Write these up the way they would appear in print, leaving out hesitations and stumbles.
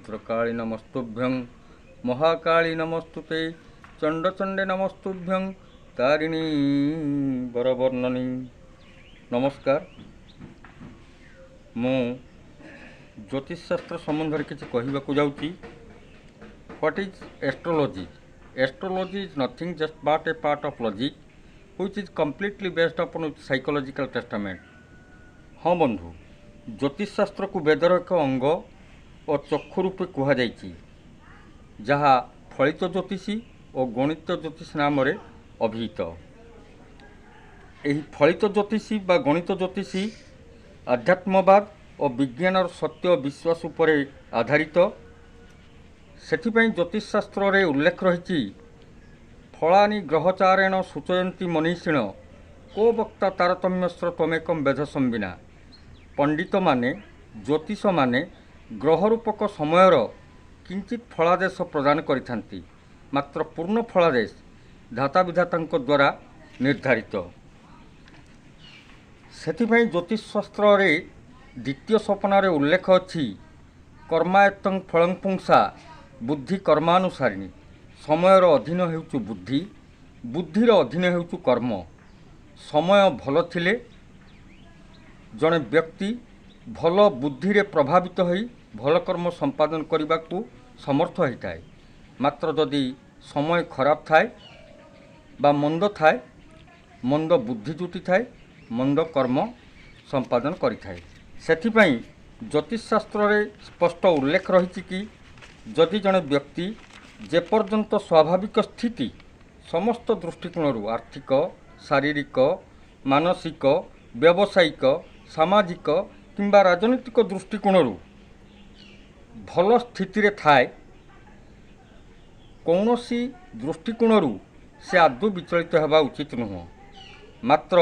भद्रकाली नमस्तुभ्यं महाकाली नमस्तुते चंडचंडे नमस्तुभ्यं तारिणी वरवर्णनी। नमस्कार। मु ज्योतिषशास्त्र संबंध में किसी कहवाक जाऊँगी। What is astrology? Astrology is nothing just but A part of logic which is completely based upon psychological testament. हाँ बंधु, ज्योतिषशास्त्र को वेदर एक अंग और चक्षु रूपे कहुई, जहाँ फलित ज्योतिषी और गणित ज्योतिष नाम अभिहित। यही फलित ज्योतिषी बा गणित ज्योतिषी आध्यात्मवाद और विज्ञान सत्य विश्वास उपर आधारित। सेथिपाई ज्योतिषशास्त्र रे उल्लेख रही फलानी ग्रहचारेण सूचयन्ति मनीषिण को वक्ता तारतम्यस्र तमेकम वेद संविना। पंडित माने ज्योतिष माने ग्रह रूपक समयर किंचित फलादेश प्रदान करिथांती, मात्र पूर्ण फलादेश धाता विधातांक द्वारा निर्धारित। सेथिपाई ज्योतिषशास्त्र रे द्वितीय सपनारे उल्लेख अछि कर्मायत्तं फलं पुंसा बुद्धि कर्मानुसारिणी। समयर अधीन हेउचु बुद्धि, बुद्धिर अधीन हेउचु कर्म। समय भल थिले जड़े व्यक्ति भल बुद्धि रे प्रभावित होई भल कर्म संपादन करने को समर्थ होता है। मात्र जदि समय खराब थाए बा मंद थाए, मंद बुद्धि जुटी थाए, मंद कर्म संपादन करिथाए। सेथिपाई ज्योतिषशास्त्र रे स्पष्ट उल्लेख रही कि जदि जड़े व्यक्ति जेपर्यंत स्वाभाविक स्थिति समस्त दृष्टिकोण आर्थिक, शारीरिक, मानसिक, व्यावसायिक, सामाजिक किंबा राजनीतिक दृष्टिकोण भल स्थिति रे थाए, कौनसी दृष्टिकोण से आदौ विचलित होगा उचित नुह। मात्र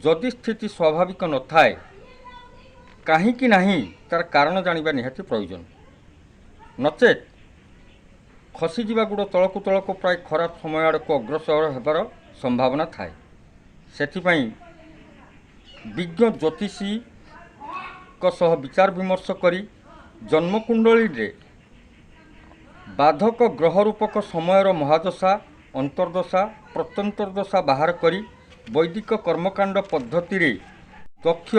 जदि स्थिति स्वाभाविक न थाए, कहीं नहीं तार कारण जानिबा निहाती प्रयोजन। नचेत खसीजा गुड़ तलकू तलकू प्राय खराब समय आड़ को अग्रसर होबार संभावना थाए। सेथिपाई विज्ञ ज्योतिषी को सह विचार विमर्श करी जन्मकुंडली रे बाधक ग्रह रूपक समयर महादशा, अंतर्दशा, प्रत्यंतर्दशा बाहर करी वैदिक कर्मकांड पद्धति रे दक्ष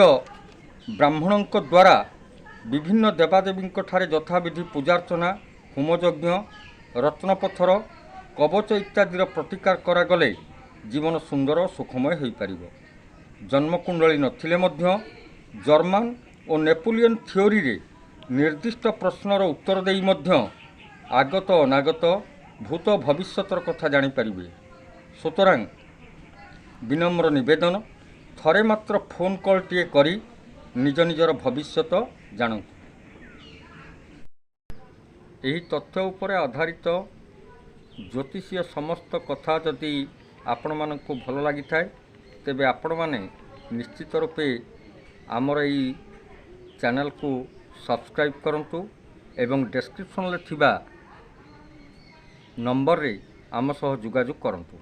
ब्राह्मणों द्वारा विभिन्न देवादेवी ठारे यथाविधि पूजार्चना, होमयज्ञ, रत्नपथर, कवच इत्यादि प्रतिकार करागले जीवन सुंदर और सुखमय हो पार। जन्मकुंडली नथिले मध्य जर्मान और नेपोलियन थियोरी रे निर्दिष्ट प्रश्नर उत्तर देई मध्य आगत अनागत भूत भविष्यतर कथा जानी पारिबे। सुतरां विनम्र निवेदन, थरे मात्र फोन कॉल टिए करी निज निजर भविष्यत जानतु। यही तथ्य उपरे आधारित ज्योतिषीय समस्त कथा जदि आपण मानकु भल लगी थाए, तेबे आपण माने निश्चित रूपे आमर यही चैनल को सब्सक्राइब करंतु एवं डिस्क्रिप्शन ले थिबा नंबर रे आम सह जोगाजोग करंतु।